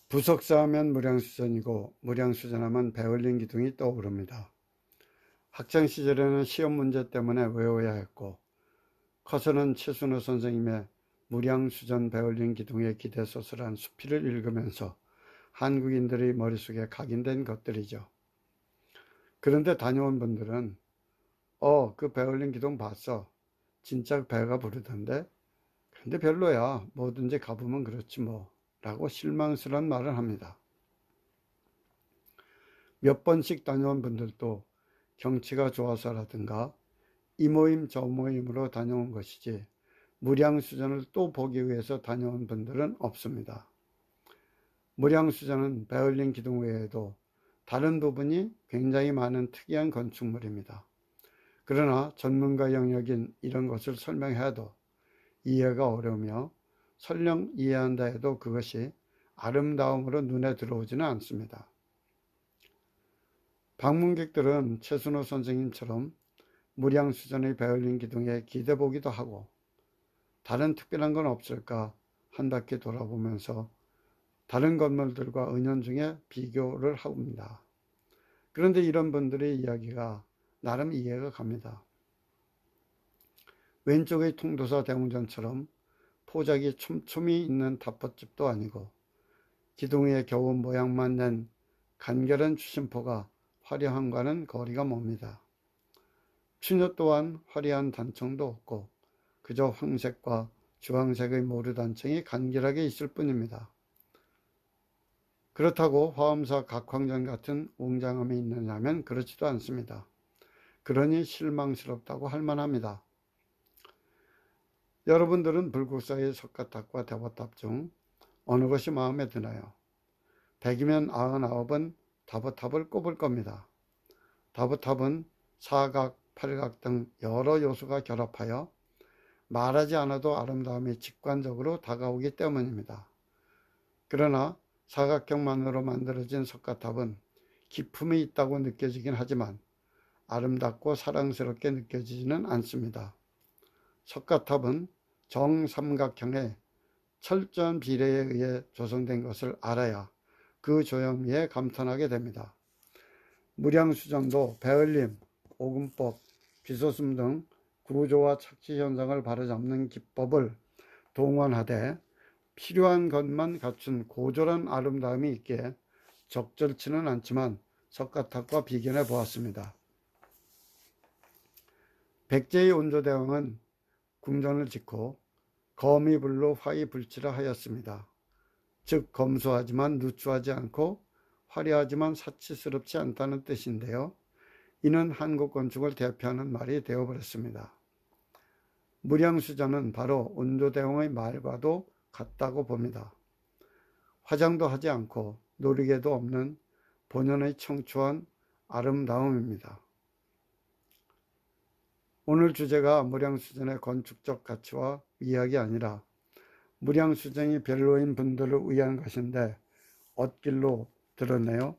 부석사하면 무량수전이고 무량수전하면 배울림 기둥이 떠오릅니다. 학창시절에는 시험 문제 때문에 외워야 했고 커서는 최순호 선생님의 무량수전 배울림 기둥의 기대소설한 수필을 읽으면서 한국인들의 머릿속에 각인된 것들이죠. 그런데 다녀온 분들은 그 배울림 기둥 봤어. 진짜 배가 부르던데. 근데 별로야. 뭐든지 가보면 그렇지 뭐. 라고 실망스러운 말을 합니다. 몇 번씩 다녀온 분들도 경치가 좋아서라든가 이 모임 저 모임으로 다녀온 것이지 무량수전을 또 보기 위해서 다녀온 분들은 없습니다. 무량수전은 배울림 기둥 외에도 다른 부분이 굉장히 많은 특이한 건축물입니다. 그러나 전문가 영역인 이런 것을 설명해도 이해가 어려우며 설령 이해한다 해도 그것이 아름다움으로 눈에 들어오지는 않습니다. 방문객들은 최순호 선생님처럼 무량수전의 배울림 기둥에 기대보기도 하고 다른 특별한 건 없을까 한 바퀴 돌아보면서 다른 건물들과 은연중에 비교를 합니다. 그런데 이런 분들의 이야기가 나름 이해가 갑니다. 왼쪽의 통도사 대웅전처럼 포작이 촘촘히 있는 탑버집도 아니고 기둥에 겨우 모양만 낸 간결한 추심포가 화려함과는 거리가 멉니다. 추녀 또한 화려한 단청도 없고 그저 황색과 주황색의 모르단청이 간결하게 있을 뿐입니다. 그렇다고 화엄사 각황전 같은 웅장함이 있느냐면 그렇지도 않습니다. 그러니 실망스럽다고 할 만합니다. 여러분들은 불국사의 석가탑과 대보탑 중 어느 것이 마음에 드나요? 100이면 99은 다보탑을 꼽을 겁니다. 다보탑은 사각, 팔각 등 여러 요소가 결합하여 말하지 않아도 아름다움이 직관적으로 다가오기 때문입니다. 그러나 사각형만으로 만들어진 석가탑은 기품이 있다고 느껴지긴 하지만 아름답고 사랑스럽게 느껴지지는 않습니다. 석가탑은 정삼각형의 철저한 비례에 의해 조성된 것을 알아야 그 조형미에 감탄하게 됩니다. 무량수전도 배울림, 오금법, 비소슴 등 구조와 착지 현상을 바로잡는 기법을 동원하되 필요한 것만 갖춘 고졸한 아름다움이 있기에 적절치는 않지만 석가탑과 비견해 보았습니다. 백제의 온조대왕은 궁전을 짓고 거미불로 화이불치를 하였습니다. 즉 검소하지만 누추하지 않고 화려하지만 사치스럽지 않다는 뜻인데요. 이는 한국 건축을 대표하는 말이 되어버렸습니다. 무량수전은 바로 온조대왕의 말과도 같다고 봅니다. 화장도 하지 않고 노리개도 없는 본연의 청초한 아름다움입니다. 오늘 주제가 무량수전의 건축적 가치와 이야기 아니라 무량수전이 별로인 분들을 위한 것인데 엇길로 들었네요.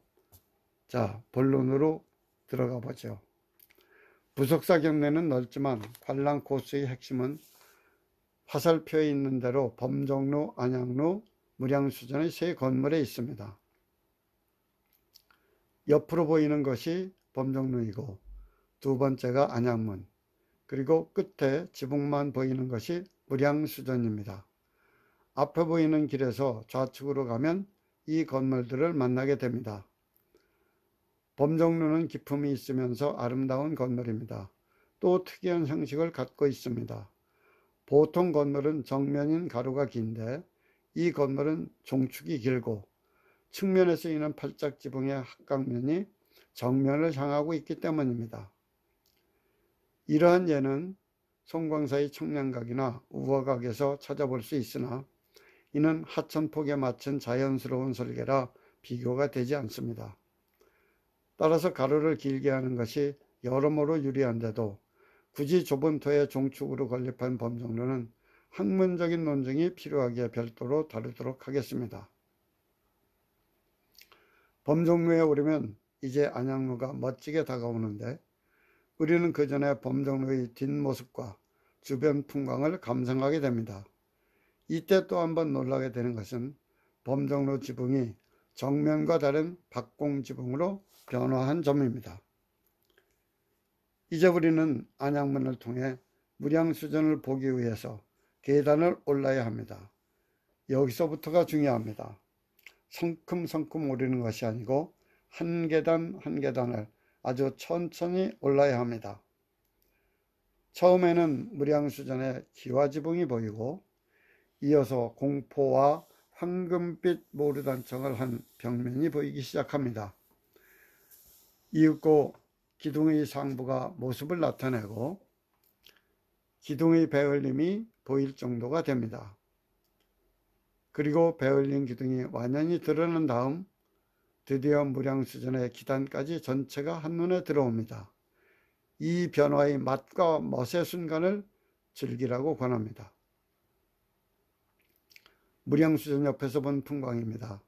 자, 본론으로 들어가 보죠. 부석사 경내는 넓지만 관람 코스의 핵심은 화살표에 있는 대로 범정로, 안양로, 무량수전의 세 건물에 있습니다. 옆으로 보이는 것이 범정로이고 두 번째가 안양문, 그리고 끝에 지붕만 보이는 것이 무량수전입니다. 앞에 보이는 길에서 좌측으로 가면 이 건물들을 만나게 됩니다. 범정로는 기품이 있으면서 아름다운 건물입니다. 또 특이한 형식을 갖고 있습니다. 보통 건물은 정면인 가로가 긴데 이 건물은 종축이 길고 측면에 쓰이는 팔짝지붕의 합각면이 정면을 향하고 있기 때문입니다. 이러한 예는 송광사의 청량각이나 우화각에서 찾아볼 수 있으나 이는 하천폭에 맞춘 자연스러운 설계라 비교가 되지 않습니다. 따라서 가로를 길게 하는 것이 여러모로 유리한데도 굳이 좁은 터에 종축으로 건립한 범정로는 학문적인 논증이 필요하기에 별도로 다루도록 하겠습니다. 범정로에 오르면 이제 안양로가 멋지게 다가오는데 우리는 그 전에 범정로의 뒷모습과 주변 풍광을 감상하게 됩니다. 이때 또 한번 놀라게 되는 것은 범정로 지붕이 정면과 다른 박공 지붕으로 변화한 점입니다. 이제 우리는 안양문을 통해 무량수전을 보기 위해서 계단을 올라야 합니다. 여기서부터가 중요합니다. 성큼성큼 오르는 것이 아니고 한 계단 한 계단을 아주 천천히 올라야 합니다. 처음에는 무량수전의 기와지붕이 보이고 이어서 공포와 황금빛 모르단청을 한 벽면이 보이기 시작합니다. 이윽고 기둥의 상부가 모습을 나타내고 기둥의 배울림이 보일 정도가 됩니다. 그리고 배울린 기둥이 완연히 드러난 다음 드디어 무량수전의 기단까지 전체가 한눈에 들어옵니다. 이 변화의 맛과 멋의 순간을 즐기라고 권합니다. 무량수전 옆에서 본 풍광입니다.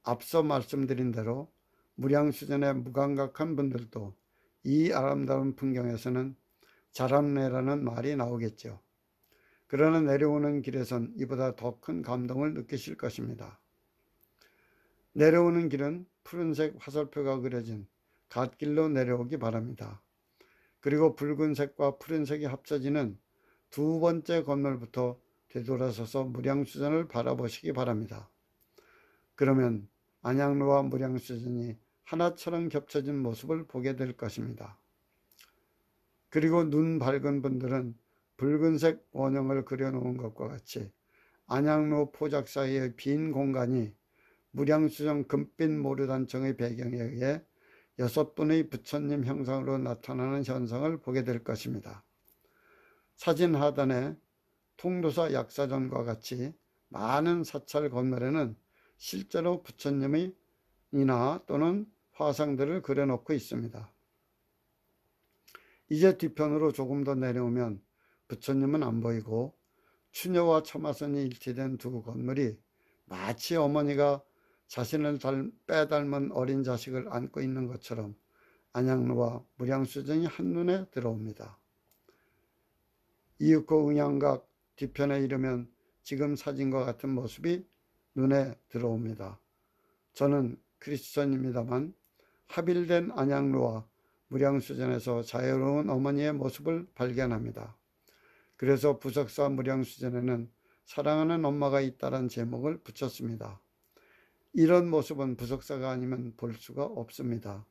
앞서 말씀드린 대로 무량수전에 무감각한 분들도 이 아름다운 풍경에서는 자람내라는 말이 나오겠죠. 그러나 내려오는 길에선 이보다 더 큰 감동을 느끼실 것입니다. 내려오는 길은 푸른색 화살표가 그려진 갓길로 내려오기 바랍니다. 그리고 붉은색과 푸른색이 합쳐지는 두 번째 건널부터 되돌아서서 무량수전을 바라보시기 바랍니다. 그러면 안양로와 무량수전이 하나처럼 겹쳐진 모습을 보게 될 것입니다. 그리고 눈 밝은 분들은 붉은색 원형을 그려놓은 것과 같이 안양로 포작 사이의 빈 공간이 무량수전 금빛 모르단청의 배경에 의해 6분의 부처님 형상으로 나타나는 현상을 보게 될 것입니다. 사진 하단에 통도사 약사전과 같이 많은 사찰 건물에는 실제로 부처님의 인화 또는 화상들을 그려놓고 있습니다. 이제 뒤편으로 조금 더 내려오면 부처님은 안 보이고 추녀와 처마선이 일치된 두 건물이 마치 어머니가 자신을 빼닮은 어린 자식을 안고 있는 것처럼 안양로와 무량수전이 한눈에 들어옵니다. 이윽고 응양각 뒤편에 이르면 지금 사진과 같은 모습이 눈에 들어옵니다. 저는 크리스천입니다만 합일된 안양로와 무량수전에서 자유로운 어머니의 모습을 발견합니다. 그래서 부석사 무량수전에는 사랑하는 엄마가 있다란 제목을 붙였습니다. 이런 모습은 부석사가 아니면 볼 수가 없습니다.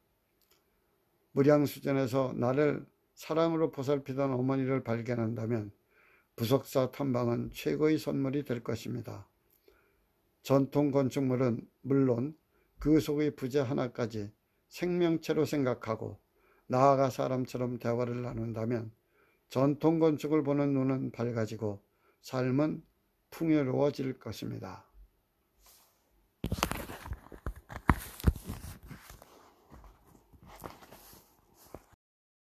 무량수전에서 나를 사랑으로 보살피던 어머니를 발견한다면 부석사 탐방은 최고의 선물이 될 것입니다. 전통 건축물은 물론 그 속의 부재 하나까지 생명체로 생각하고 나아가 사람처럼 대화를 나눈다면 전통 건축을 보는 눈은 밝아지고 삶은 풍요로워질 것입니다.